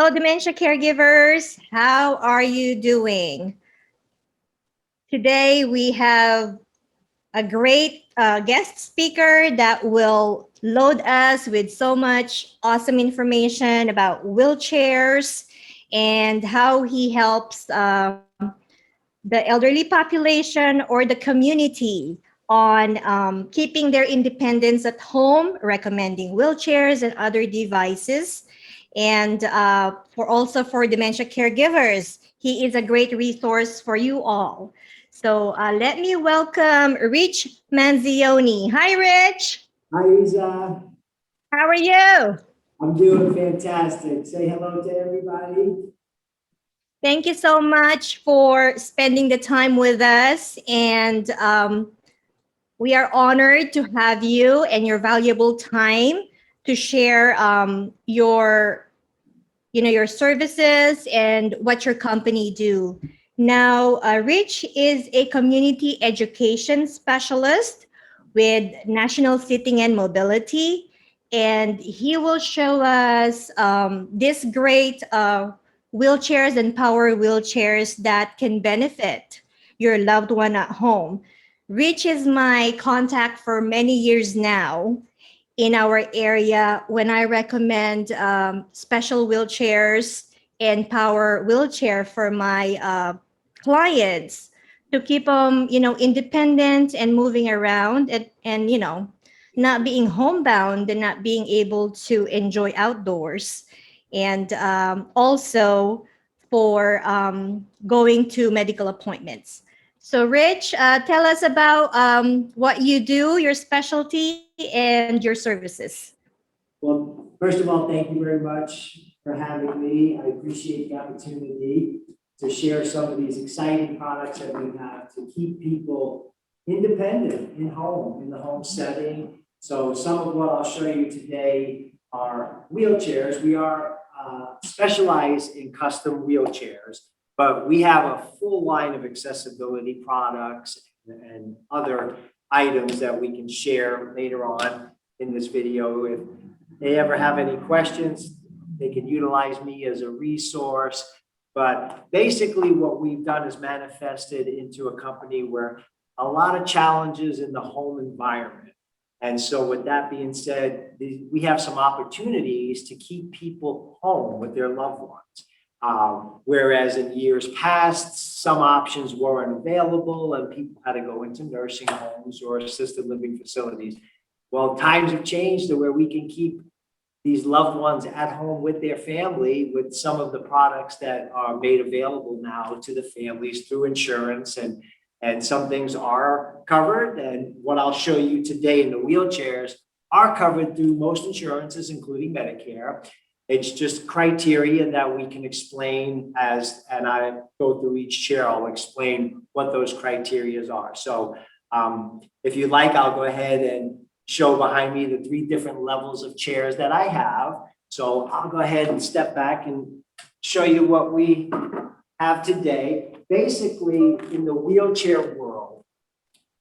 Hello, Dementia Caregivers. How are you doing? Today we have a great guest speaker that will load us with so much awesome information about wheelchairs and how he helps the elderly population or the community on keeping their independence at home, recommending wheelchairs and other devices. And for also for dementia caregivers, he is a great resource for you all. So let me welcome Rich Manzione. Hi, Rich. Hi, Isa. How are you? I'm doing fantastic. Say hello to everybody. Thank you so much for spending the time with us. And we are honored to have you and your valuable time to share your services and what your company do. Now, Rich is a community education specialist with National Sitting and Mobility, and he will show us this great wheelchairs and power wheelchairs that can benefit your loved one at home. Rich is my contact for many years now in our area when I recommend special wheelchairs and power wheelchair for my clients to keep them, independent and moving around and not being homebound and not being able to enjoy outdoors. And also for going to medical appointments. So, Rich, tell us about what you do, your specialty, and your services. Well, first of all, thank you very much for having me. I appreciate the opportunity to share some of these exciting products that we have to keep people independent in the home setting. So some of what I'll show you today are wheelchairs. We are specialized in custom wheelchairs, but we have a full line of accessibility products and other items that we can share later on in this video. If they ever have any questions, they can utilize me as a resource. But basically what we've done is manifested into a company where a lot of challenges in the home environment. And so with that being said, we have some opportunities to keep people home with their loved ones. Whereas in years past, some options weren't available and people had to go into nursing homes or assisted living facilities. Well, times have changed to where we can keep these loved ones at home with their family with some of the products that are made available now to the families through insurance, and some things are covered. And what I'll show you today in the wheelchairs are covered through most insurances, including Medicare. It's just criteria that we can explain and I go through each chair, I'll explain what those criteria are. So if you'd like, I'll go ahead and show behind me the 3 different levels of chairs that I have. So I'll go ahead and step back and show you what we have today. Basically, in the wheelchair world,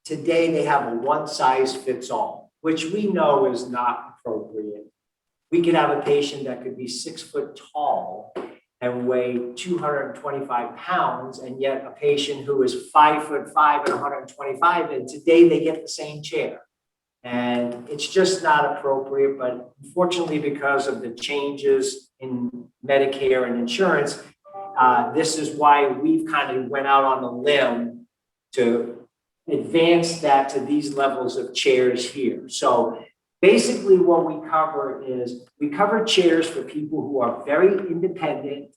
today they have a one-size-fits-all, which we know is not appropriate. We could have a patient that could be 6 foot tall and weigh 225 pounds, and yet a patient who is 5'5" and 125, and today they get the same chair. And it's just not appropriate, but unfortunately, because of the changes in Medicare and insurance, this is why we've kind of went out on a limb to advance that to these levels of chairs here. So basically what we cover is we cover chairs for people who are very independent,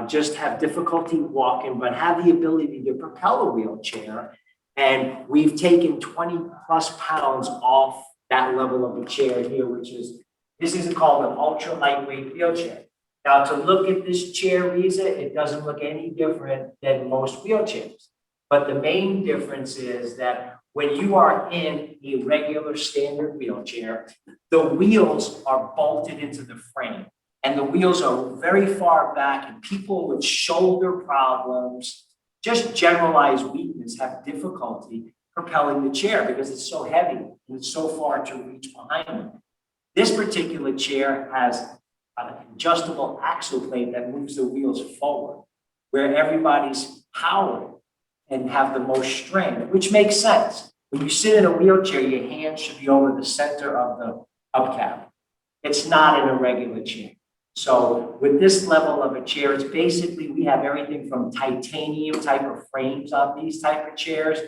just have difficulty walking, but have the ability to propel a wheelchair. And we've taken 20 plus pounds off that level of a chair here, this is called an ultra lightweight wheelchair. Now, to look at this chair, Risa, it doesn't look any different than most wheelchairs. But the main difference is that when you are in a regular standard wheelchair, the wheels are bolted into the frame. And the wheels are very far back, and people with shoulder problems, just generalized weakness, have difficulty propelling the chair because it's so heavy and it's so far to reach behind them. This particular chair has an adjustable axle plate that moves the wheels forward, where everybody's powered and have the most strength, which makes sense. When you sit in a wheelchair, your hands should be over the center of the hubcap. It's not in a regular chair. So with this level of a chair, it's basically, we have everything from titanium type of frames on these type of chairs.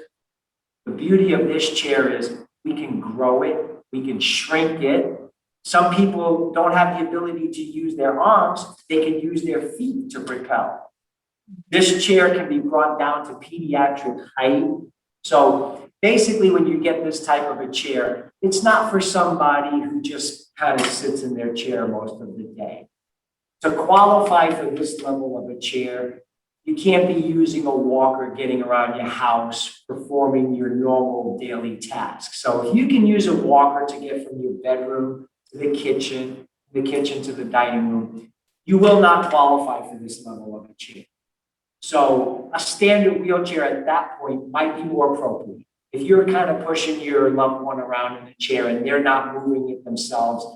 The beauty of this chair is we can grow it, we can shrink it. Some people don't have the ability to use their arms, they can use their feet to propel. This chair can be brought down to pediatric height. So basically, when you get this type of a chair, it's not for somebody who just kind of sits in their chair most of the day. To qualify for this level of a chair, you can't be using a walker, getting around your house, performing your normal daily tasks. So if you can use a walker to get from your bedroom to the kitchen to the dining room, you will not qualify for this level of a chair. So a standard wheelchair at that point might be more appropriate. If you're kind of pushing your loved one around in a chair and they're not moving it themselves,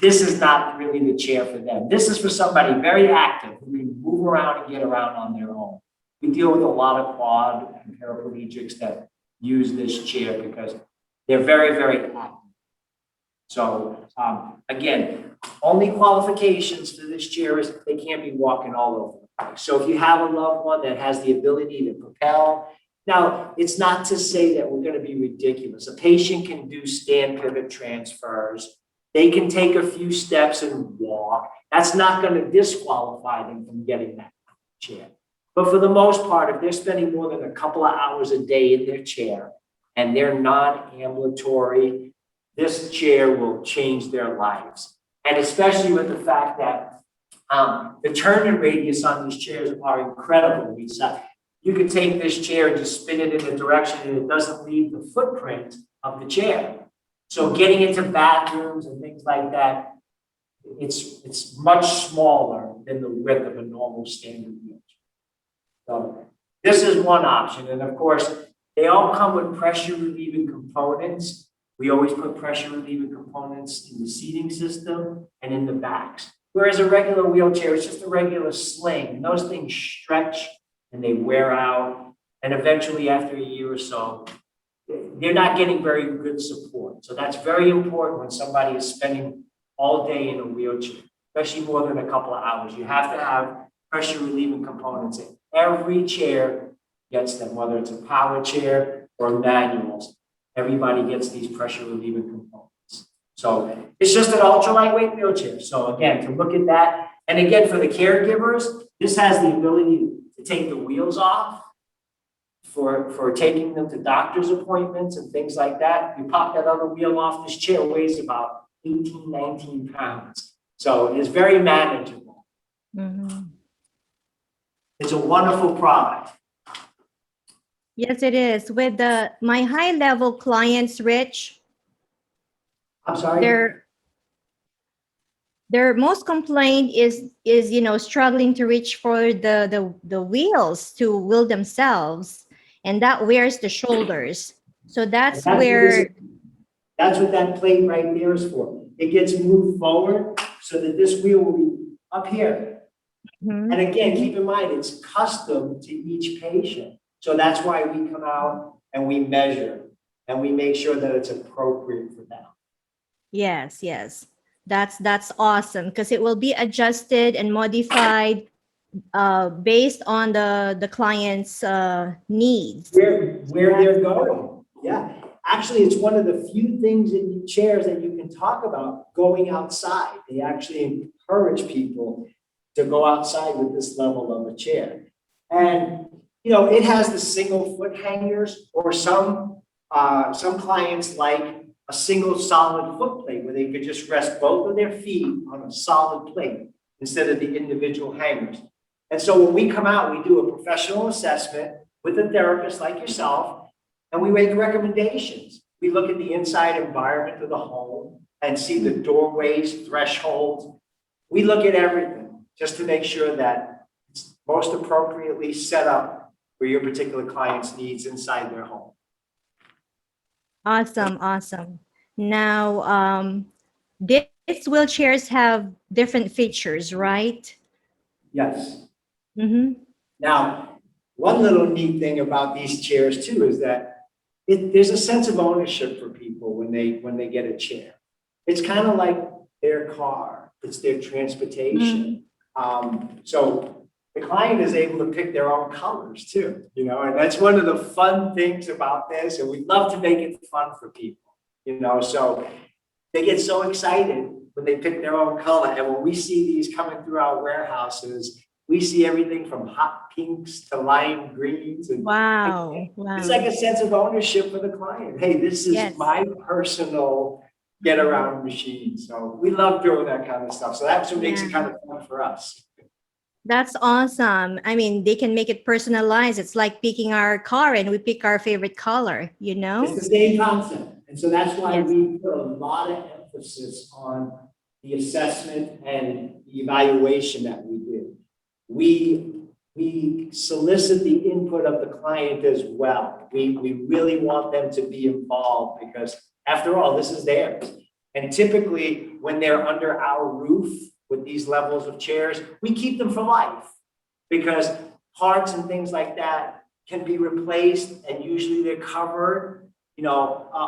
this is not really the chair for them. This is for somebody very active who can move around and get around on their own. We deal with a lot of quad and paraplegics that use this chair because they're very, very active. So again, only qualifications for this chair is they can't be walking all over the place. So if you have a loved one that has the ability to propel, now it's not to say that we're going to be ridiculous. A patient can do stand pivot transfers. They can take a few steps and walk. That's not going to disqualify them from getting that chair. But for the most part, if they're spending more than a couple of hours a day in their chair and they're non-ambulatory, this chair will change their lives. And especially with the fact that the turning radius on these chairs are incredible. You can take this chair and just spin it in a direction and it doesn't leave the footprint of the chair. So getting into bathrooms and things like that, it's much smaller than the width of a normal standard wheelchair. So this is one option. And of course, they all come with pressure relieving components. We always put pressure relieving components in the seating system and in the backs. Whereas a regular wheelchair is just a regular sling. And those things stretch and they wear out. And eventually, after a year or so, they're not getting very good support. So that's very important when somebody is spending all day in a wheelchair, especially more than a couple of hours. You have to have pressure relieving components in every chair gets them, whether it's a power chair or manuals. Everybody gets these pressure relieving components. So it's just an ultra lightweight wheelchair. So again, to look at that, and again, for the caregivers, this has the ability to take the wheels off for taking them to doctor's appointments and things like that. You pop that other wheel off, this chair weighs about 18, 19 pounds. So it is very manageable. Mm-hmm. It's a wonderful product. Yes, it is. With my high-level clients, Rich, I'm sorry? their most complaint is struggling to reach for the wheels to wheel themselves, and that wears the shoulders. So that's where That's what that plate right there is for. It gets moved forward so that this wheel will be up here. Mhm. And again, keep in mind, it's custom to each patient. So that's why we come out and we measure and we make sure that it's appropriate for them. Yes, that's awesome, because it will be adjusted and modified based on the client's needs. Where they're going. Yeah. Actually, it's one of the few things in chairs that you can talk about going outside. They actually encourage people to go outside with this level of a chair. And, it has the single foot hangers, or some clients like a single solid foot plate where they could just rest both of their feet on a solid plate instead of the individual hangers. And so when we come out, we do a professional assessment with a therapist like yourself, and we make recommendations. We look at the inside environment of the home and see the doorways, thresholds. We look at everything just to make sure that it's most appropriately set up for your particular client's needs inside their home. Awesome. Now, this These wheelchairs have different features, right? Yes. Mm-hmm. Now, one little neat thing about these chairs too is that there's a sense of ownership for people when they get a chair. It's kind of like their car, it's their Mm. transportation. So the client is able to pick their own colors too, and that's one of the fun things about this. And we'd love to make it fun for people. So they get so excited when they pick their own color. And when we see these coming through our warehouses, we see everything from hot pinks to lime greens. And Wow. it's Wow. like a sense of ownership for the client. Hey, this is Yes. my personal get around machine. So we love doing that kind of stuff. So that's what makes Yeah. it kind of fun for us. That's awesome. I mean, they can make it personalized. It's like picking our car and we pick our favorite color, you It's know? the same concept. And so that's why Yes. we put a lot of emphasis on the assessment and the evaluation that we do. We solicit the input of the client as well. We really want them to be involved because after all, this is theirs. And typically when they're under our roof with these levels of chairs, we keep them for life because parts and things like that can be replaced and usually they're covered,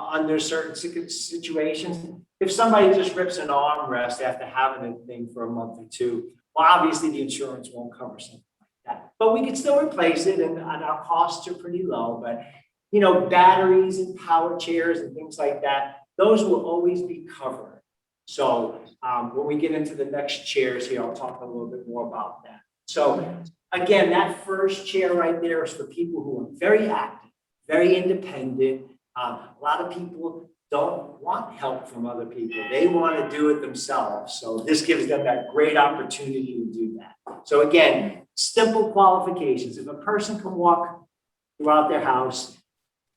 under certain situations. If somebody just rips an armrest after having a thing for a month or two, well, obviously the insurance won't cover something like that. But we can still replace it and our costs are pretty low. But, batteries and power chairs and things like that, those will always be covered. So when we get into the next chairs here, I'll talk a little bit more about that. So again, that first chair right there is for people who are very active, very independent. A lot of people don't want help from other people. They want to do it themselves. So this gives them that great opportunity to do that. So again, simple qualifications. If a person can walk throughout their house,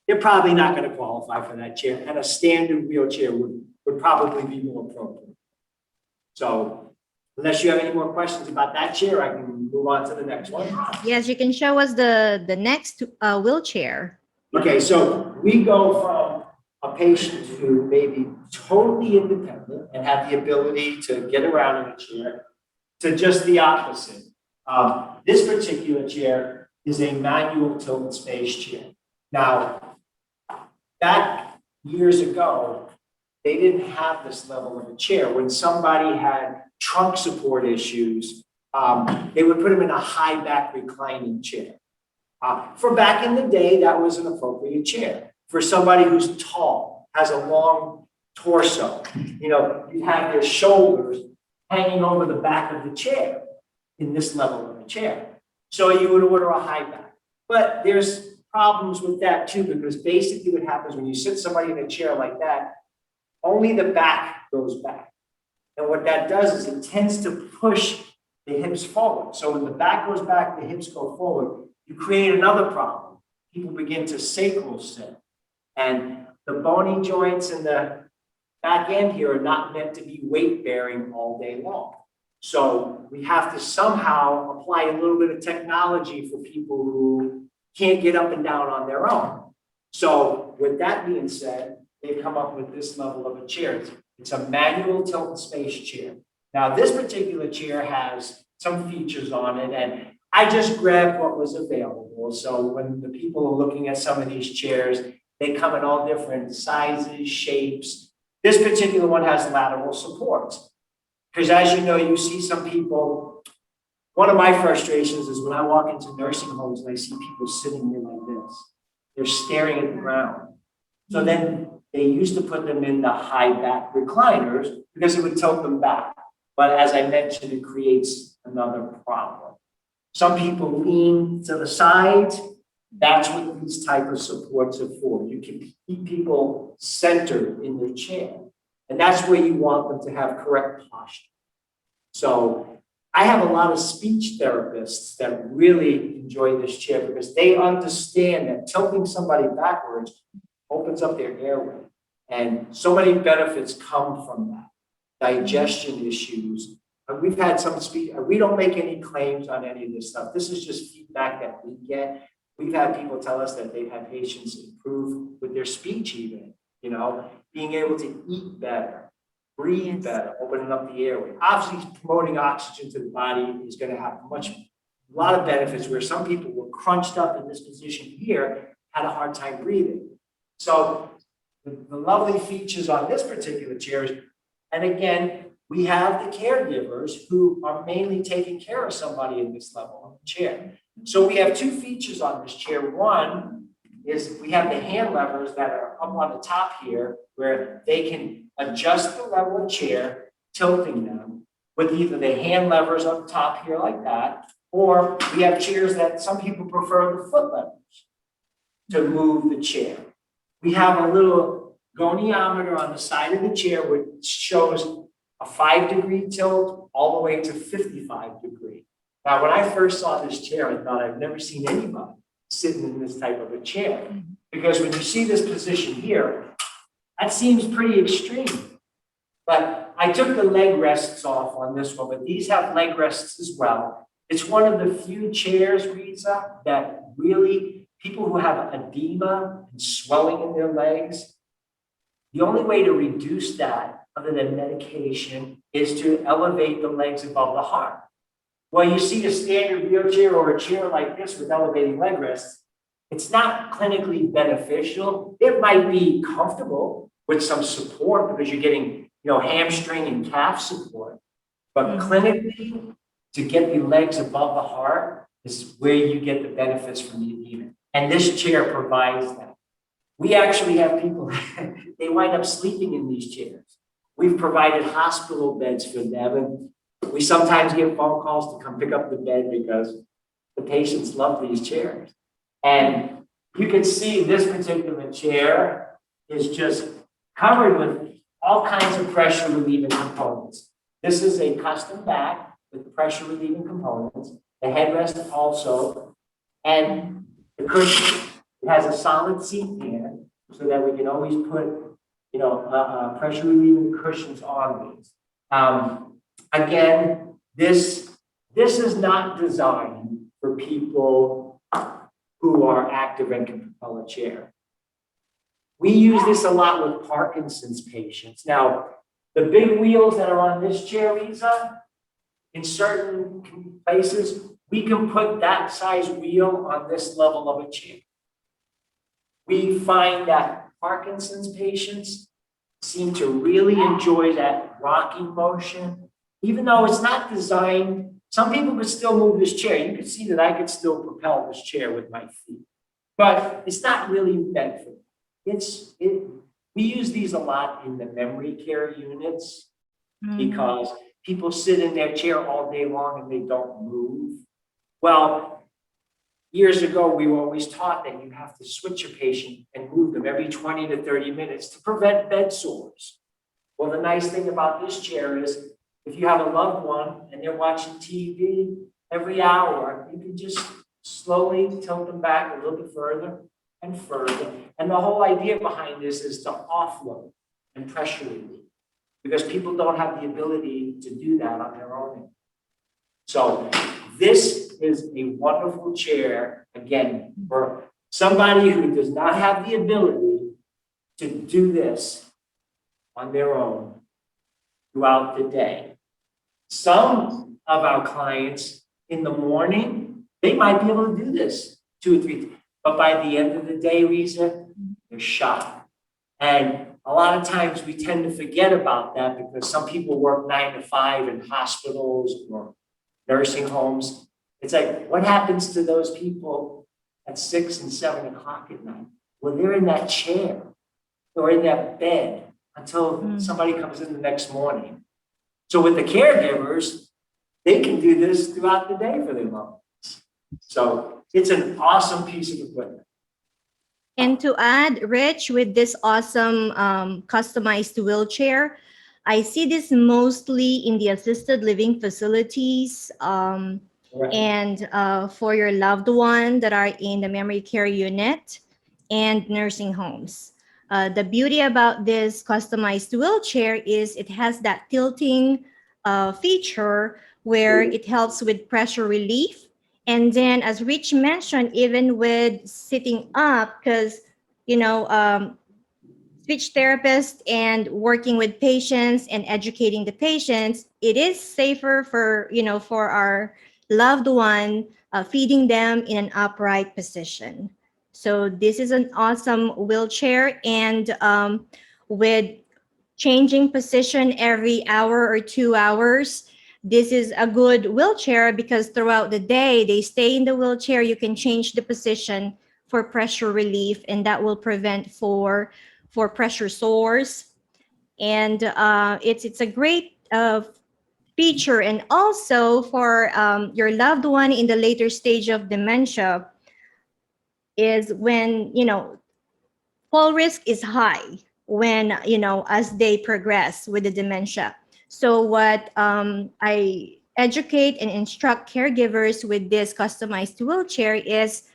they're probably not going to qualify for that chair. And a standard wheelchair would probably be more appropriate. So unless you have any more questions about that chair, I can move on to the next one. Yes, you can show us the next wheelchair. Okay, so we go from a patient who may be totally independent and have the ability to get around in a chair to just the opposite. This particular chair is a manual tilt and space chair. Now, back years ago, they didn't have this level of a chair. When somebody had trunk support issues, they would put them in a high back reclining chair. For back in the day, that was an appropriate chair. For somebody who's tall, has a long torso, you have their shoulders hanging over the back of the chair in this level of a chair. So you would order a high back. But there's problems with that too, because basically what happens when you sit somebody in a chair like that, only the back goes back. And what that does is it tends to push the hips forward. So when the back goes back, the hips go forward. You create another problem. People begin to sacral sit. And the bony joints in the back end here are not meant to be weight bearing all day long. So we have to somehow apply a little bit of technology for people who can't get up and down on their own. So with that being said, they've come up with this level of a chair. It's a manual tilt and space chair. Now, this particular chair has some features on it, and I just grabbed what was available. So when the people are looking at some of these chairs, they come in all different sizes, shapes. This particular one has lateral supports. Because as you know, you see some people, one of my frustrations is when I walk into nursing homes and I see people sitting there like this. They're staring at the ground. So then they used to put them in the high back recliners because it would tilt them back. But as I mentioned, it creates another problem. Some people lean to the sides. That's what these type of supports are for. You can keep people centered in their chair. And that's where you want them to have correct posture. So I have a lot of speech therapists that really enjoy this chair because they understand that tilting somebody backwards opens up their airway. And so many benefits come from that. Digestion issues. We've had some speech, we don't make any claims on any of this stuff. This is just feedback that we get. We've had people tell us that they've had patients improve with their speech even, being able to eat better, breathe better, opening up the airway. Obviously, promoting oxygen to the body is going to have a lot of benefits, where some people were crunched up in this position here, had a hard time breathing. So the lovely features on this particular chair is, and again, we have the caregivers who are mainly taking care of somebody in this level of the chair. So we have two features on this chair. One is we have the hand levers that are up on the top here, where they can adjust the level of chair, tilting them with either the hand levers up top here like that, or we have chairs that some people prefer the foot levers to move the chair. We have a little goniometer on the side of the chair which shows a 5-degree tilt all the way to 55 degrees. Now, when I first saw this chair, I thought I've never seen anybody sitting in this type of a chair. Because when you see this position here, that seems pretty extreme. But I took the leg rests off on this one, but these have leg rests as well. It's one of the few chairs, Rita, that really, people who have edema and swelling in their legs, the only way to reduce that, other than medication, is to elevate the legs above the heart. Well, you see a standard wheelchair or a chair like this with elevating leg rests, it's not clinically beneficial. It might be comfortable with some support because you're getting, hamstring and calf support. But clinically, to get the legs above the heart is where you get the benefits from the edema. And this chair provides that. We actually have people, they wind up sleeping in these chairs. We've provided hospital beds for them, and we sometimes get phone calls to come pick up the bed because the patients love these chairs. And you can see this particular chair is just covered with all kinds of pressure relieving components. This is a custom back with pressure relieving components, the headrest also, and the cushion. It has a solid seat there so that we can always put, pressure relieving cushions on these. Again, this is not designed for people who are active and can propel a chair. We use this a lot with Parkinson's patients. Now, the big wheels that are on this chair, Lisa, in certain places, we can put that size wheel on this level of a chair. We find that Parkinson's patients seem to really enjoy that rocking motion, even though it's not designed. Some people could still move this chair. You can see that I could still propel this chair with my feet, but it's not really meant for that. We use these a lot in the memory care units because people sit in their chair all day long and they don't move. Well, years ago, we were always taught that you have to switch a patient and move them every 20 to 30 minutes to prevent bed sores. Well, the nice thing about this chair is if you have a loved one and they're watching TV every hour, you can just slowly tilt them back a little bit further and further. And the whole idea behind this is to offload and pressure relieve, because people don't have the ability to do that on their own. So this is a wonderful chair, again, for somebody who does not have the ability to do this on their own throughout the day. Some of our clients in the morning, they might be able to do this 2 or 3, but by the end of the day, Risa, they're shot. And a lot of times we tend to forget about that because some people work 9 to 5 in hospitals or nursing homes. It's like, what happens to those people at 6 and 7 o'clock at night? Well, they're in that chair or in that bed until somebody comes in the next morning. So with the caregivers, they can do this throughout the day for their loved ones. So it's an awesome piece of equipment. And to add, Rich, with this awesome customized wheelchair, I see this mostly in the assisted living facilities and for your loved one that are in the memory care unit and nursing homes. The beauty about this customized wheelchair is it has that tilting feature where it helps with pressure relief. And then, as Rich mentioned, even with sitting up, because, speech therapist and working with patients and educating the patients, it is safer for, for our loved one, feeding them in an upright position. So this is an awesome wheelchair, and with changing position every hour or 2 hours, this is a good wheelchair because throughout the day they stay in the wheelchair. You can change the position for pressure relief, and that will prevent for pressure sores. And it's a great feature. And also for your loved one in the later stage of dementia, is when fall risk is high when as they progress with the dementia. So what I educate and instruct caregivers with this customized wheelchair is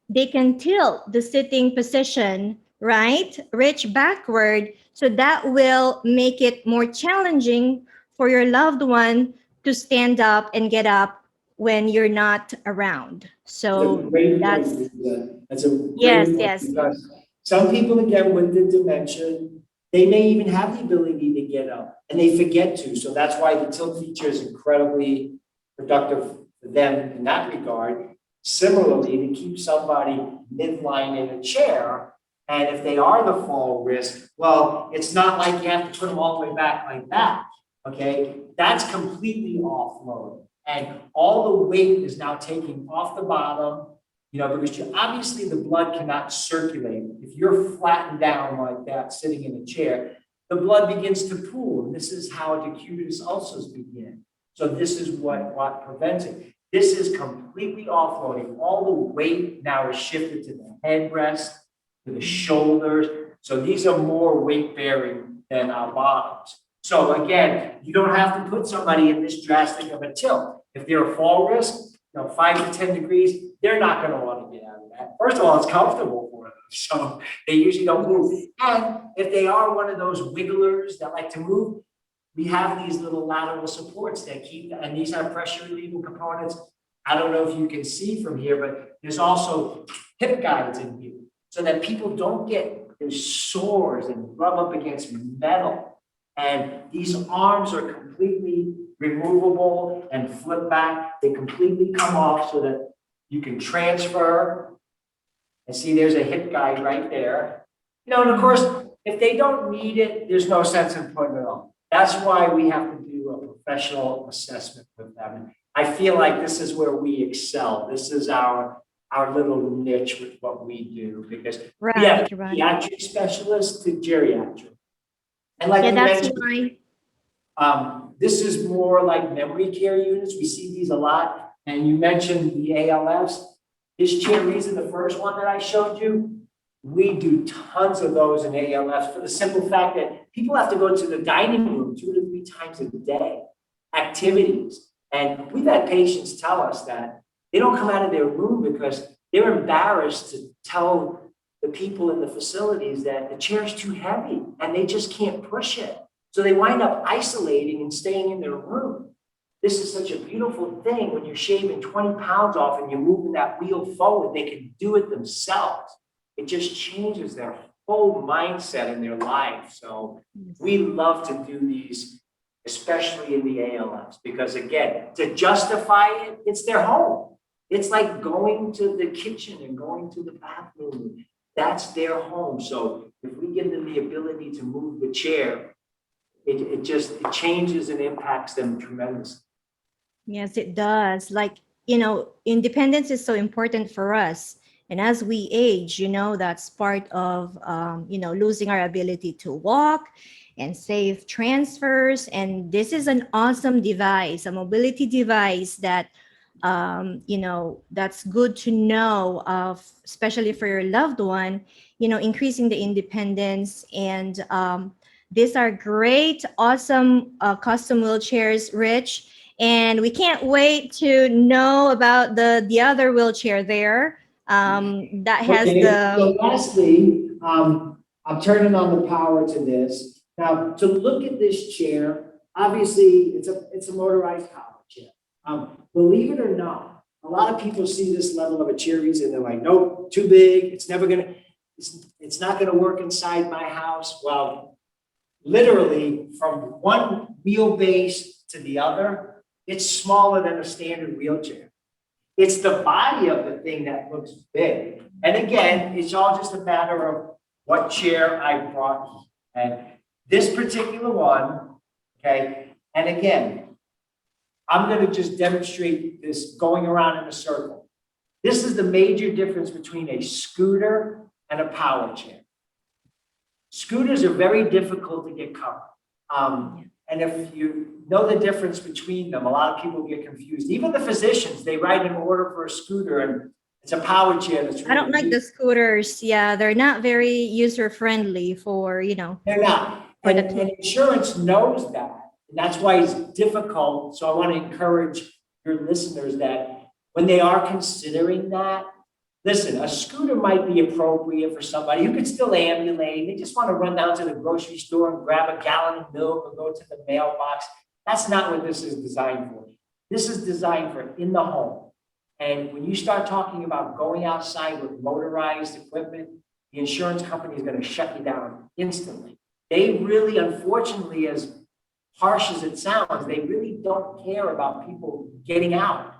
they can tilt the sitting position, right, reach backward, so that will make it more challenging for your loved one to stand up and get up when you're not around. That's a So great point, that's Lisa. That's a yes, great point yes. because some people, again, with the dementia, they may even have the ability to get up and they forget to. So that's why the tilt feature is incredibly productive for them in that regard. Similarly, to keep somebody midline in a chair, and if they are the fall risk, well, it's not like you have to put them all the way back like that. Okay, that's completely offload. And all the weight is now taken off the bottom, because obviously the blood cannot circulate. If you're flattened down like that, sitting in a chair, the blood begins to pool. And this is how decubitus ulcers begin. So this is what prevents it. This is completely offloading. All the weight now is shifted to the headrest, to the shoulders. So these are more weight bearing than our bottoms. So again, you don't have to put somebody in this drastic of a tilt. If they're a fall risk, 5 to 10 degrees, they're not going to want to get out of that. First of all, it's comfortable for them, so they usually don't move. And if they are one of those wigglers that like to move, we have these little lateral supports that keep, and these have pressure relieving components. I don't know if you can see from here, but there's also hip guides in here so that people don't get sores and rub up against metal. And these arms are completely removable and flip back. They completely come off so that you can transfer. And see, there's a hip guide right there. And of course, if they don't need it, there's no sense in putting it on. That's why we have to do a professional assessment with them. And I feel like this is where we excel. This is our little niche with what we do, because we have pediatric specialists to geriatric. And like you that's mentioned, why. This is more like memory care units. We see these a lot. And you mentioned the ALFs. This chair, these are the first one that I showed you. We do tons of those in ALFs for the simple fact that people have to go to the dining room 2 to 3 times a day, activities. And we've had patients tell us that they don't come out of their room because they're embarrassed to tell the people in the facilities that the chair is too heavy and they just can't push it. So they wind up isolating and staying in their room. This is such a beautiful thing when you're shaving 20 pounds off and you're moving that wheel forward. They can do it themselves. It just changes their whole mindset in their life. So we love to do these, especially in the ALFs, because again, to justify it, it's their home. It's like going to the kitchen and going to the bathroom. That's their home. So if we give them the ability to move the chair, it changes and impacts them tremendously. Yes, it does. Like, independence is so important for us. And as we age, that's part of, losing our ability to walk and safe transfers. And this is an awesome device, a mobility device that, that's good to know of, especially for your loved one, increasing the independence. And these are great, awesome custom wheelchairs, Rich. And we can't wait to know about the other wheelchair there. That has So lastly, I'm turning on the power to this. Now, to look at this chair, obviously it's a motorized power chair. Believe it or not, a lot of people see this level of a chair and they're like, nope, too big. It's never gonna. it's not going to work inside my house. Well, literally from one wheelbase to the other, it's smaller than a standard wheelchair. It's the body of the thing that looks big. And again, it's all just a matter of what chair I brought. And this particular one, okay, and again, I'm going to just demonstrate this going around in a circle. This is the major difference between a scooter and a power chair. Scooters are very difficult to get covered. And if you know the difference between them, a lot of people get confused. Even the physicians, they write an order for a scooter and it's a power chair. That's really I don't like the scooters. Yeah, they're not very user friendly for, They're not. for the And insurance knows that. And that's why it's difficult. So I want to encourage your listeners that when they are considering that, listen, a scooter might be appropriate for somebody who could still ambulate. They just want to run down to the grocery store and grab a gallon of milk or go to the mailbox. That's not what this is designed for. This is designed for in the home. And when you start talking about going outside with motorized equipment, the insurance company is going to shut you down instantly. They really, unfortunately, as harsh as it sounds, they really don't care about people getting out.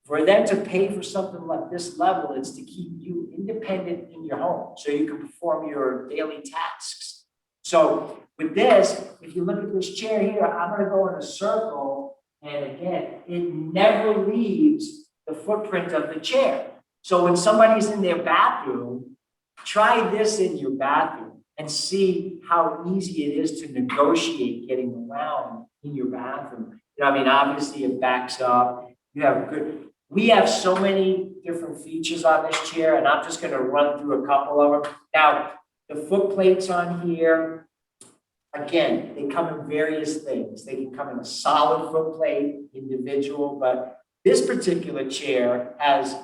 For them to pay for something like this level, it's to keep you independent in your home so you can perform your daily tasks. So with this, if you look at this chair here, I'm going to go in a circle. And again, it never leaves the footprint of the chair. So when somebody's in their bathroom, try this in your bathroom and see how easy it is to negotiate getting around in your bathroom. Obviously it backs up. You have good. We have so many different features on this chair, and I'm just going to run through a couple of them. Now, the foot plates on here, again, they come in various things. They can come in a solid foot plate, individual, but this particular chair has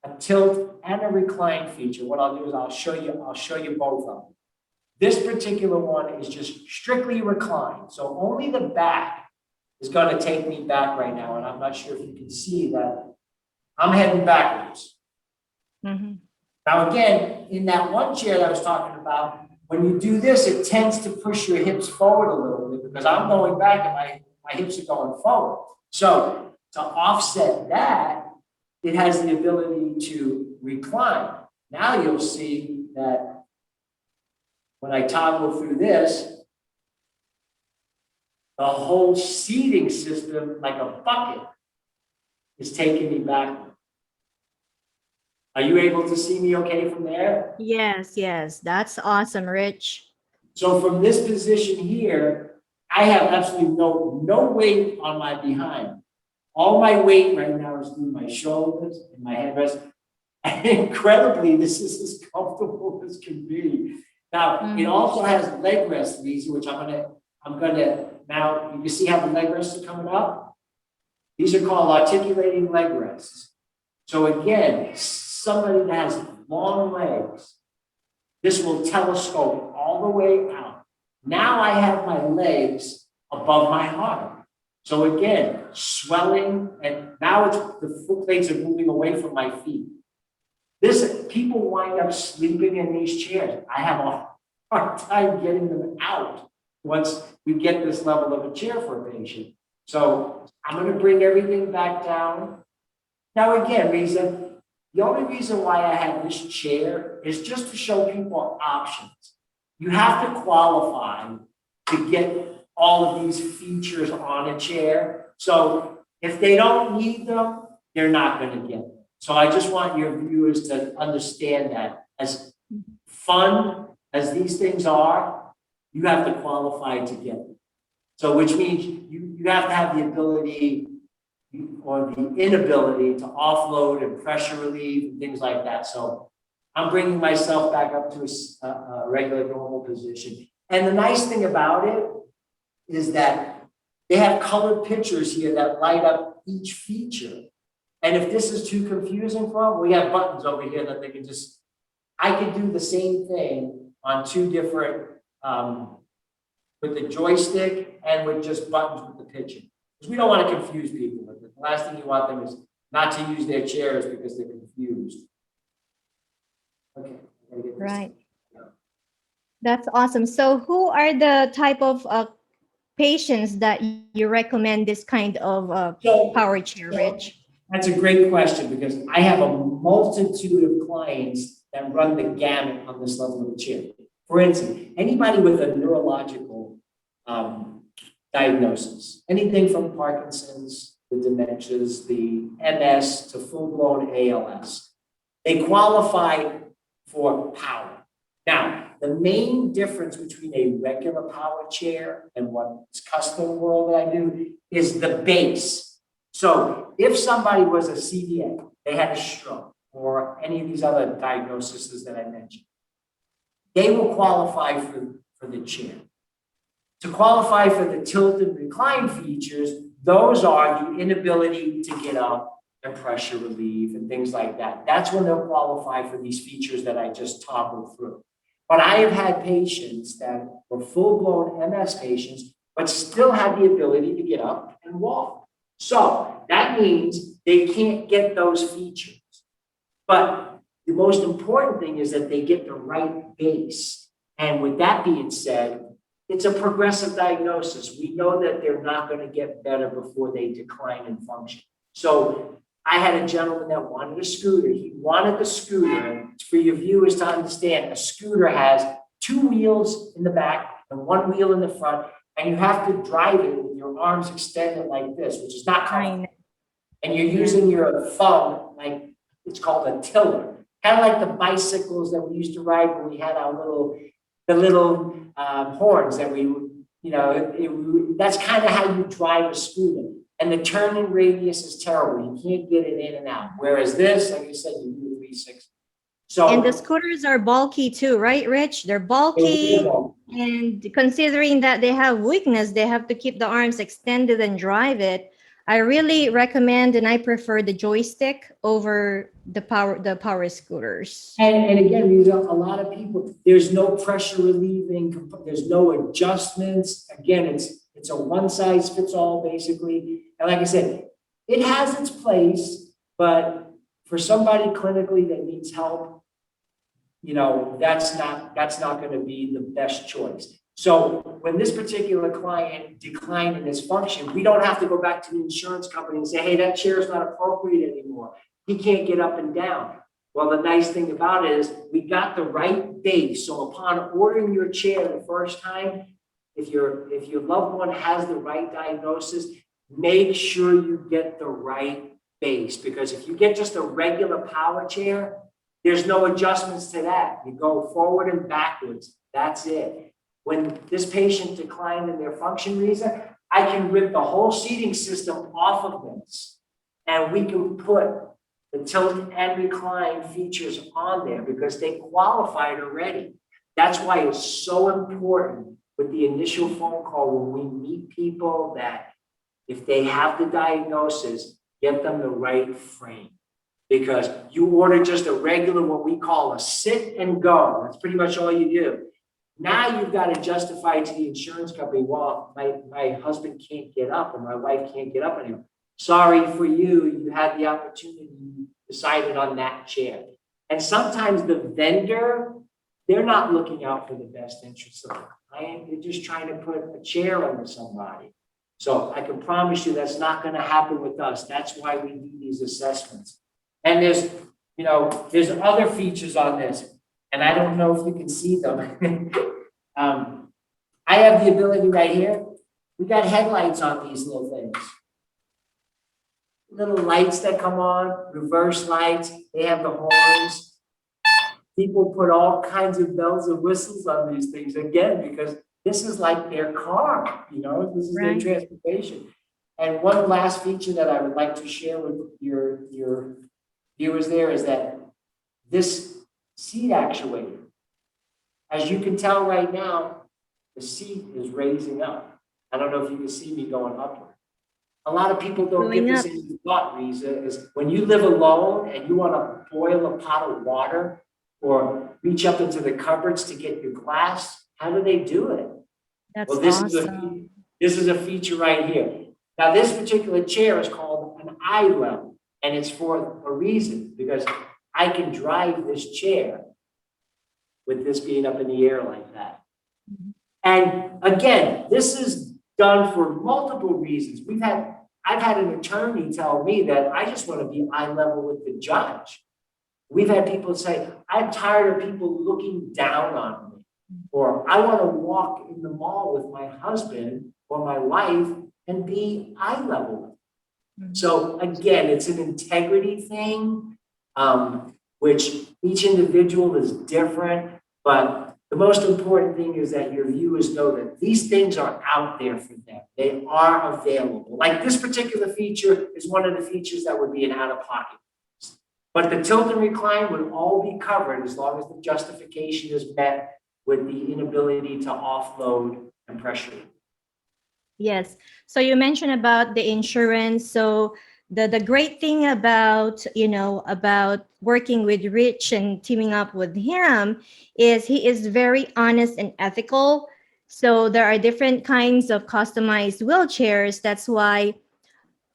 a tilt and a recline feature. What I'll do is I'll show you both of them. This particular one is just strictly reclined, so only the back is going to take me back right now, and I'm not sure if you can see that I'm heading backwards. Mm-hmm. Now, again, in that one chair that I was talking about, when you do this, it tends to push your hips forward a little bit because I'm going back and my hips are going forward. So to offset that, it has the ability to recline. Now you'll see that when I toggle through this, the whole seating system, like a bucket, is taking me backward. Are you able to see me okay from there? Yes, that's awesome, Rich. So from this position here, I have absolutely no weight on my behind. All my weight right now is through my shoulders and my headrest. And incredibly, this is as comfortable as can be. Now, it also has leg rests, which I'm gonna now, you can see how the leg rests are coming up? These are called articulating leg rests. So again, somebody that has long legs, this will telescope all the way out. Now I have my legs above my heart. So again, swelling, and now the foot plates are moving away from my feet. People wind up sleeping in these chairs. I have a hard time getting them out once we get this level of a chair for a patient. So I'm going to bring everything back down. Now again, the only reason why I have this chair is just to show people options. You have to qualify to get all of these features on a chair. So if they don't need them, they're not going to get them. So I just want your viewers to understand that as fun as these things are, you have to qualify to get them. So which means you have to have the ability or the inability to offload and pressure relieve and things like that. So I'm bringing myself back up to a regular normal position. And the nice thing about it is that they have colored pictures here that light up each feature. And if this is too confusing for them, we have buttons over here that they can just, I can do the same thing on two different, with the joystick and with just buttons with the picture. Because we don't want to confuse people. The last thing you want them is not to use their chairs because they're confused. Okay, Gotta get this- Right. That's awesome. So who are the type of patients that you recommend this kind of So, power chair, Rich? that's a great question because I have a multitude of clients that run the gamut on this level of the chair. For instance, anybody with a neurological diagnosis, anything from Parkinson's, the dementias, the MS to full-blown ALS, they qualify for power. Now, the main difference between a regular power chair and what's custom world that I do is the base. So if somebody was a CVA, they had a stroke or any of these other diagnoses that I mentioned, they will qualify for the chair. To qualify for the tilt and recline features, those are the inability to get up and pressure relief and things like that. That's when they'll qualify for these features that I just toggled through. But I have had patients that were full-blown MS patients, but still had the ability to get up and walk. So that means they can't get those features. But the most important thing is that they get the right base. And with that being said, it's a progressive diagnosis. We know that they're not going to get better before they decline in function. So I had a gentleman that wanted a scooter. He wanted the scooter. And for your viewers to understand, a scooter has two wheels in the back and one wheel in the front, and you have to drive it with your arms extended like this, which is not comfortable. And you're using your thumb, like it's called a tiller, kind of like the bicycles that we used to ride when we had our little horns that we would, that's kind of how you drive a scooter. And the turning radius is terrible. You can't get it in and out. Whereas this, like I said, you do a 360. So, and the scooters are bulky too, right, Rich? They're bulky. And considering that they have weakness, they have to keep the arms extended and drive it. I really recommend and I prefer the joystick over the power scooters. And again, these are a lot of people, there's no pressure relieving, there's no adjustments. Again, it's a one size fits all basically. And like I said, it has its place, but for somebody clinically that needs help, that's not going to be the best choice. So when this particular client declined in his function, we don't have to go back to the insurance company and say, hey, that chair is not appropriate anymore. He can't get up and down. Well, the nice thing about it is we got the right base. So upon ordering your chair the first time, if your loved one has the right diagnosis, make sure you get the right base. Because if you get just a regular power chair, there's no adjustments to that. You go forward and backwards. That's it. When this patient declined in their function reason, I can rip the whole seating system off of this. And we can put the tilt and recline features on there because they qualified already. That's why it's so important with the initial phone call when we meet people that if they have the diagnosis, get them the right frame. Because you order just a regular, what we call a sit and go. That's pretty much all you do. Now you've got to justify to the insurance company, well, my husband can't get up or my wife can't get up anymore. Sorry for you, you had the opportunity, you decided on that chair. And sometimes the vendor, they're not looking out for the best interests of the client. They're just trying to put a chair under somebody. So I can promise you that's not going to happen with us. That's why we do these assessments. And there's other features on this, and I don't know if you can see them. I have the ability right here. We got headlights on these little things. Little lights that come on, reverse lights. They have the horns. People put all kinds of bells and whistles on these things, again, because this is like their car, this is their transportation. And one last feature that I would like to share with your viewers there is that this seat actuator, as you can tell right now, the seat is raising up. I don't know if you can see me going upward. A lot of people don't get this in thought, Risa, is when you live alone and you want to boil a pot of water or reach up into the cupboards to get your glass, how do they do it? That's awesome. This is a feature right here. Now, this particular chair is called an eye level, and it's for a reason, because I can drive this chair with this being up in the air like that. And again, this is done for multiple reasons. I've had an attorney tell me that I just want to be eye level with the judge. We've had people say, I'm tired of people looking down on me, or I want to walk in the mall with my husband or my wife and be eye level with them. So again, it's an integrity thing, which each individual is different, but the most important thing is that your viewers know that these things are out there for them. They are available. Like this particular feature is one of the features that would be an out-of-pocket. But the tilt and recline would all be covered as long as the justification is met with the inability to offload and pressure. Yes. So you mentioned about the insurance. So the great thing about, about working with Rich and teaming up with him is he is very honest and ethical. So there are different kinds of customized wheelchairs. That's why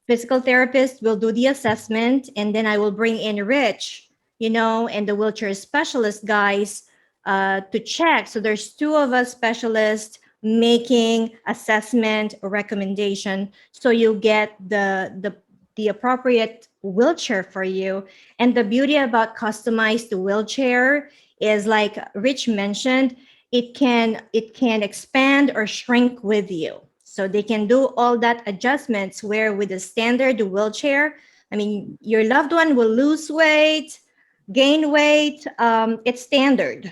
physical therapist will do the assessment, and then I will bring in Rich, and the wheelchair specialist guys to check. So there's two of us specialists making assessment or recommendation, so you get the appropriate wheelchair for you. And the beauty about customized wheelchair is, like Rich mentioned, it can expand or shrink with you. So they can do all that adjustments, where with a standard wheelchair, I mean, your loved one will lose weight, gain weight. It's standard.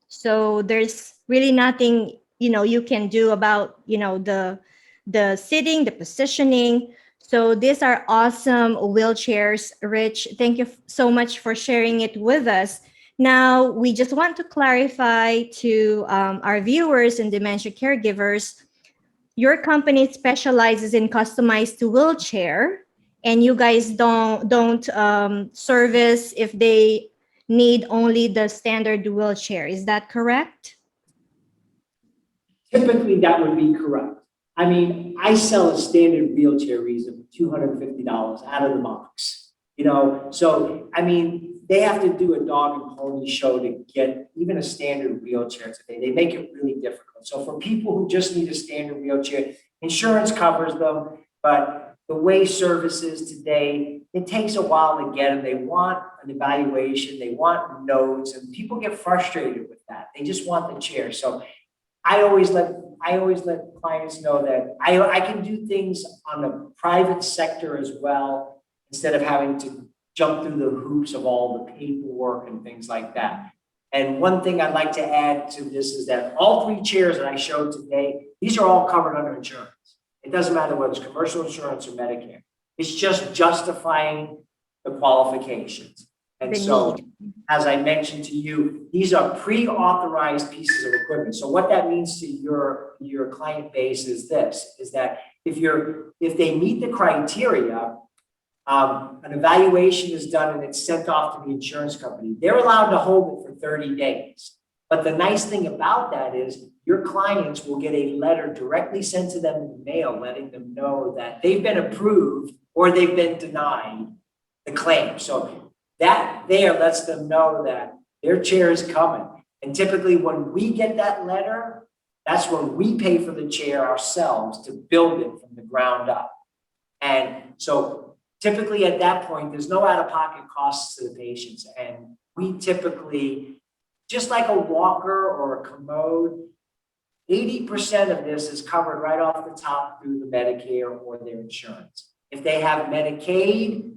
So there's really nothing, you can do about, the sitting, the positioning. So these are awesome wheelchairs, Rich. Thank you so much for sharing it with us. Now, we just want to clarify to our viewers and dementia caregivers, your company specializes in customized wheelchair, and you guys don't service if they need only the standard wheelchair. Is that correct? Typically, that would be correct. I mean, I sell a standard wheelchair reason for $250 out of the box. So I mean, they have to do a dog and pony show to get even a standard wheelchair today. They make it really difficult. So for people who just need a standard wheelchair, insurance covers them, but the way service is today, it takes a while to get them. They want an evaluation, they want notes, and people get frustrated with that. They just want the chair. So I always let clients know that I can do things on the private sector as well, instead of having to jump through the hoops of all the paperwork and things like that. And one thing I'd like to add to this is that all three chairs that I showed today, these are all covered under insurance. It doesn't matter whether it's commercial insurance or Medicare. It's just justifying the qualifications. And so, as I mentioned to you, these are pre-authorized pieces of equipment. So what that means to your client base is this, is that if they meet the criteria, an evaluation is done and it's sent off to the insurance company. They're allowed to hold it for 30 days. But the nice thing about that is your clients will get a letter directly sent to them in the mail, letting them know that they've been approved or they've been denied the claim. So that there lets them know that their chair is coming. And typically when we get that letter, that's when we pay for the chair ourselves to build it from the ground up. And so typically at that point, there's no out-of-pocket costs to the patients. And we typically, just like a walker or a commode, 80% of this is covered right off the top through the Medicare or their insurance. If they have Medicaid,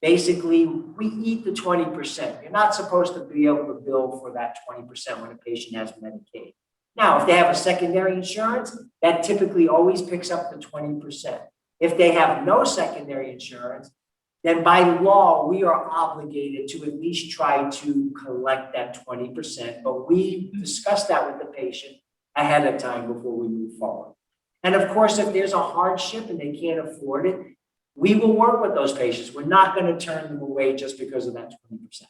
basically we eat the 20%. You're not supposed to be able to bill for that 20% when a patient has Medicaid. Now, if they have a secondary insurance, that typically always picks up the 20%. If they have no secondary insurance, then by law, we are obligated to at least try to collect that 20%. But we discuss that with the patient ahead of time before we move forward. And of course, if there's a hardship and they can't afford it, we will work with those patients. We're not going to turn them away just because of that 20%.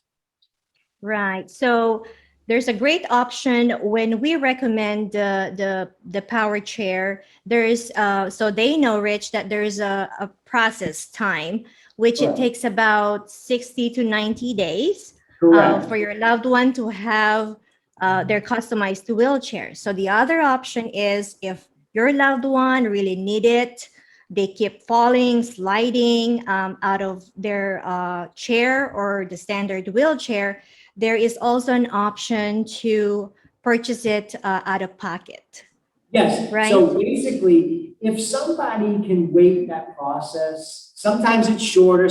Right. So there's a great option when we recommend the power chair. There's so they know, Rich, that there's a process time, which it takes about 60 to 90 days for your loved one to have they're customized to wheelchairs. So the other option is if your loved one really need it, they keep falling, sliding out of their chair or the standard wheelchair, there is also an option to purchase it out of pocket, Yes, right? so basically, if somebody can wait that process, sometimes it's shorter.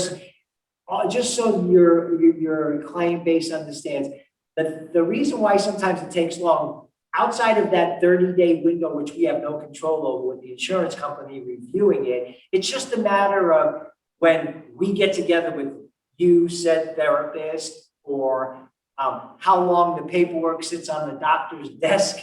Just so your client base understands, that the reason why sometimes it takes long, outside of that 30-day window, which we have no control over with the insurance company reviewing it, it's just a matter of when we get together with you, said therapist, or how long the paperwork sits on the doctor's desk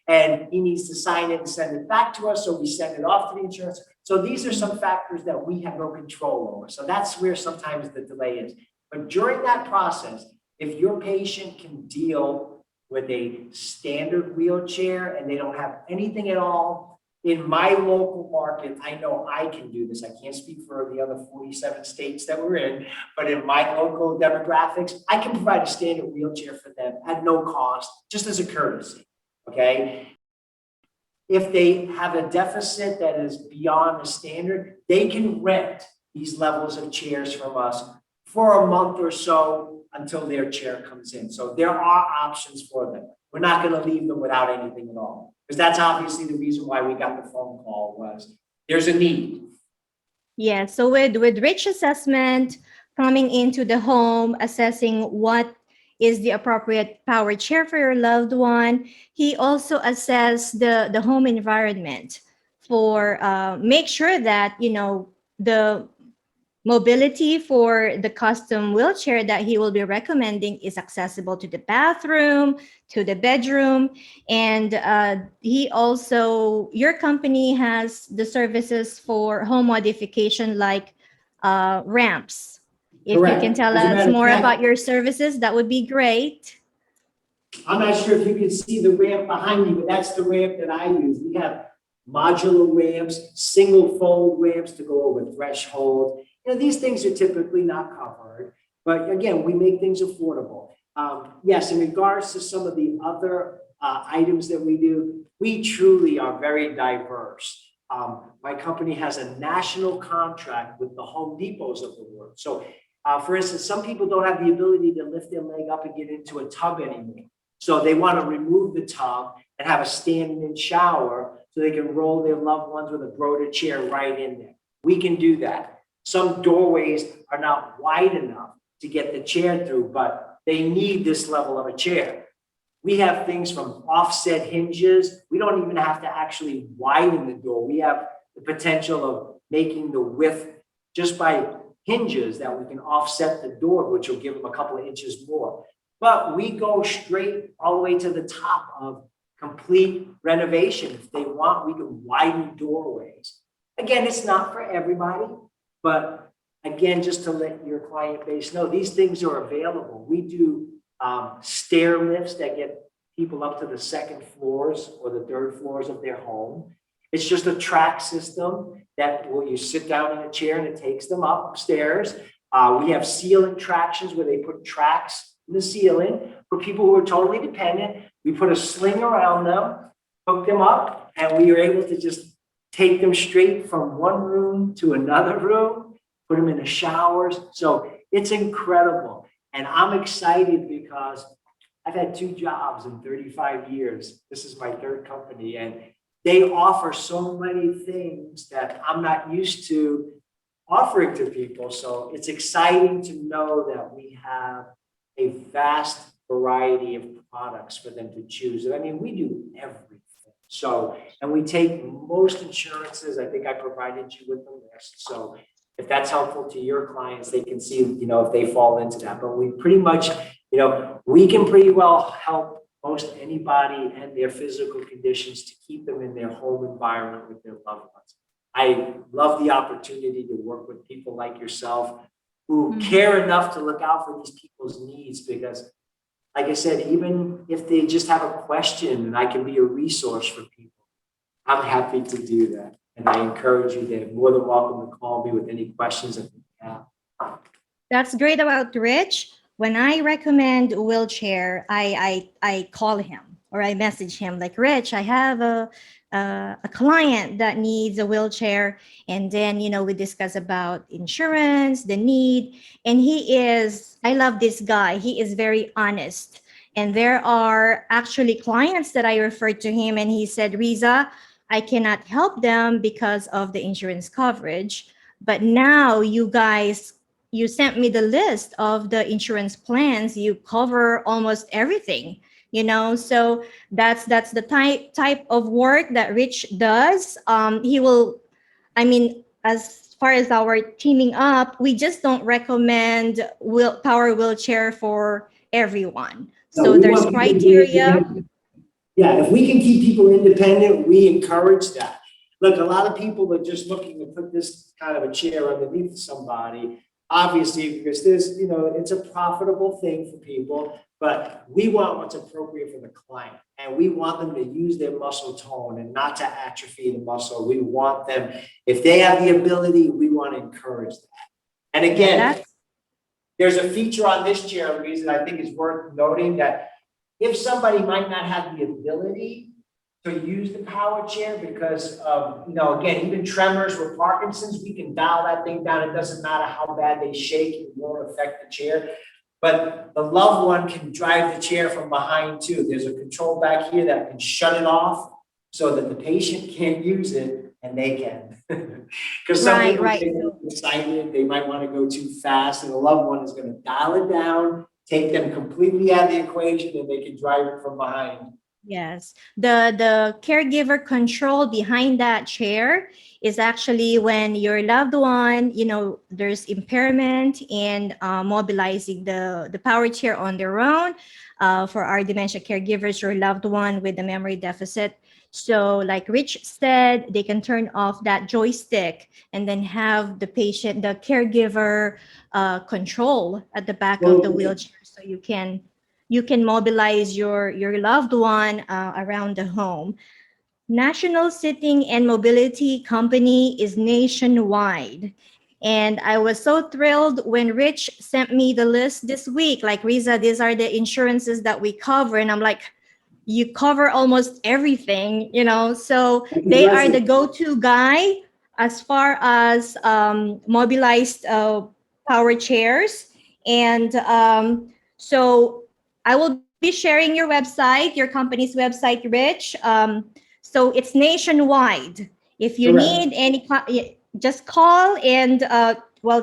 and he needs to sign it and send it back to us, so we send it off to the insurance. So these are some factors that we have no control over. So that's where sometimes the delay is. But during that process, if your patient can deal with a standard wheelchair and they don't have anything at all, in my local market, I know I can do this. I can't speak for the other 47 states that we're in, but in my local demographics, I can provide a standard wheelchair for them at no cost, just as a courtesy. Okay. If they have a deficit that is beyond the standard, they can rent these levels of chairs from us for a month or so until their chair comes in. So there are options for them. We're not going to leave them without anything at all, because that's obviously the reason why we got the phone call, was there's a need. Yeah, so with Rich assessment, coming into the home, assessing what is the appropriate power chair for your loved one, he also assess the home environment for make sure that the mobility for the custom wheelchair that he will be recommending is accessible to the bathroom, to the bedroom. And he also, your company has the services for home modification like ramps. If you can Correct. tell As a us matter of more fact, about your services, that would be great. I'm not sure if you can see the ramp behind me, but that's the ramp that I use. We have modular ramps, single fold ramps to go over threshold. These things are typically not covered, but again, we make things affordable. Yes, in regards to some of the other items that we do, we truly are very diverse. My company has a national contract with the Home Depots of the world. So, for instance, some people don't have the ability to lift their leg up and get into a tub anymore. So they want to remove the tub and have a stand-in shower so they can roll their loved ones with a Broder chair right in there. We can do that. Some doorways are not wide enough to get the chair through, but they need this level of a chair. We have things from offset hinges. We don't even have to actually widen the door. We have the potential of making the width just by hinges that we can offset the door, which will give them a couple of inches more. But we go straight all the way to the top of complete renovation. If they want, we can widen doorways. Again, it's not for everybody, but again, just to let your client base know, these things are available. We do stair lifts that get people up to the second floors or the third floors of their home. It's just a track system that you sit down in a chair and it takes them upstairs. We have ceiling tractions where they put tracks in the ceiling for people who are totally dependent. We put a sling around them, hook them up, and we are able to just take them straight from one room to another room, put them in the showers. So it's incredible. And I'm excited because I've had 2 jobs in 35 years. This is my 3rd company, and they offer so many things that I'm not used to offering to people. So it's exciting to know that we have a vast variety of products for them to choose. And I mean, we do everything. So, and we take most insurances. I think I provided you with the list. So if that's helpful to your clients, they can see, if they fall into that. But we pretty much, we can pretty well help most anybody and their physical conditions to keep them in their home environment with their loved ones. I love the opportunity to work with people like yourself who care enough to look out for these people's needs, because like I said, even if they just have a question and I can be a resource for people, I'm happy to do that. And I encourage you, they're more than welcome to call me with any questions that you have. That's great about Rich. when I recommend a wheelchair, I call him or I message him like, Rich, I have a client that needs a wheelchair. And then, we discuss about insurance, the need. And I love this guy. He is very honest. And there are actually clients that I referred to him, and he said, Riza, I cannot help them because of the insurance coverage. But now you sent me the list of the insurance plans. You cover almost everything, so that's the type of work that Rich does. He will, I mean, as far as our teaming up, we just don't recommend power wheelchair for everyone. No, So we there's want people to be criteria. independent. Yeah, if we can keep people independent, we encourage that. Look, a lot of people are just looking to put this kind of a chair underneath somebody, obviously, because it's a profitable thing for people, but we want what's appropriate for the client. And we want them to use their muscle tone and not to atrophy the muscle. We want them, if they have the ability, we want to encourage that. And again, there's a feature on this chair, Louise, that I think is worth noting, that if somebody might not have the ability to use the power chair because of, again, even tremors with Parkinson's, we can dial that thing down. It doesn't matter how bad they shake, it won't affect the chair. But the loved one can drive the chair from behind too. There's a control back here that can shut it off so that the patient can't use it and they can. Because some people get excited, they might want to go too fast, and the loved one is going to dial it down, take them completely out of the equation, and they can drive it from behind. Yes. The caregiver control behind that chair is actually when your loved one, there's impairment in mobilizing the power chair on their own. For our dementia caregivers, your loved one with a memory deficit. So like Rich said, they can turn off that joystick and then have the caregiver control at the back of the wheelchair, so you can mobilize your loved one around the home. National Sitting and Mobility Company is nationwide. And I was so thrilled when Rich sent me the list this week. Like, Riza, these are the insurances that we cover. And I'm like, you cover almost everything, So they are the go-to guy as far as mobilized power chairs. And so I will be sharing your website, your company's website, Rich. So it's nationwide. If you need any, just call and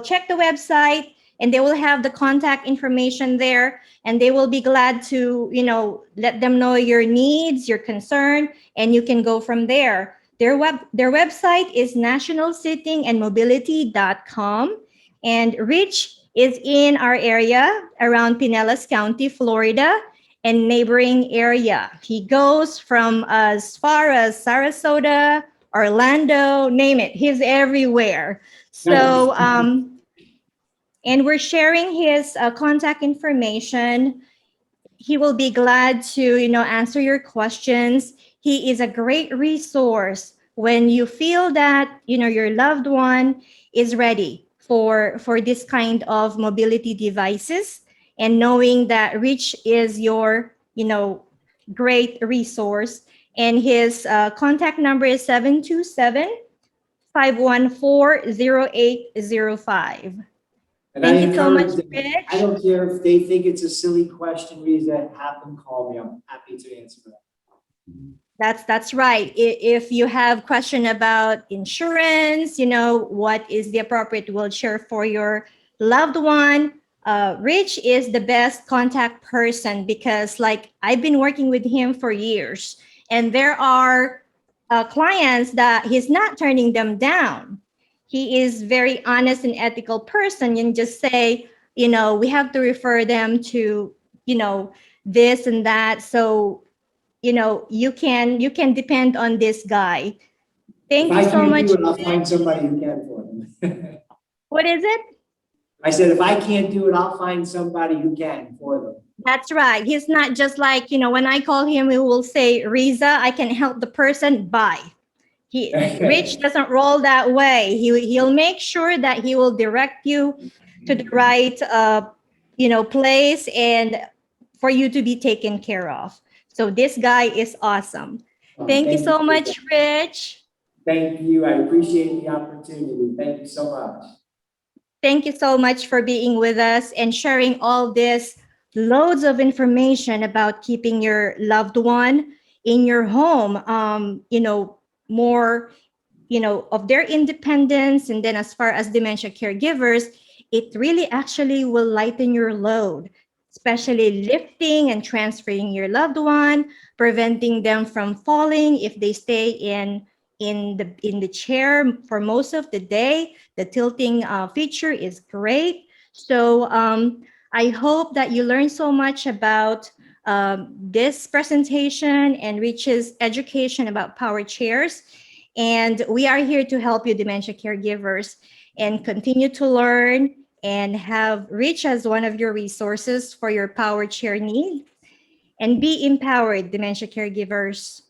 check the website, and they will have the contact information there, and they will be glad to let them know your needs, your concern, and you can go from there. Their website is nationalsittingandmobility.com, and Rich is in our area around Pinellas County, Florida, and neighboring area. He goes from as far as Sarasota, Orlando, name it. He's everywhere. So, and we're sharing his contact information. He will be glad to, answer your questions. He is a great resource when you feel that, your loved one is ready for this kind of mobility devices, and knowing that Rich is your, great resource. And his contact number is 727-514-0805. And Thank I you so much, encourage them. Rich. I don't care if they think it's a silly question, Riza, have them call me. I'm happy to answer that. That's right. If you have question about insurance, what is the appropriate wheelchair for your loved one, Rich is the best contact person, because like I've been working with him for years, and there are clients that he's not turning them down. He is very honest and ethical person, and just say, we have to refer them to, this and that. So you can depend on this guy. Thank you so much. If I can't do it, I'll find somebody who can for them. What is it? I said, if I can't do it, I'll find somebody who can for them. That's right. He's not just like, when I call him, he will say, Riza, I can help the person. Bye. Rich doesn't roll that way. He'll make sure that he will direct you to the right place and for you to be taken care of. So this guy is awesome. Thank you Thank so you. much, Rich. Thank you. I appreciate the opportunity. Thank you so much. Thank you so much for being with us and sharing all this loads of information about keeping your loved one in your home. More of their independence. And then as far as dementia caregivers, it really actually will lighten your load, especially lifting and transferring your loved one, preventing them from falling if they stay in the chair for most of the day. The tilting feature is great. So I hope that you learn so much about this presentation and Rich's education about power chairs. And we are here to help you, dementia caregivers, and continue to learn and have Rich as one of your resources for your power chair need. And be empowered, dementia caregivers.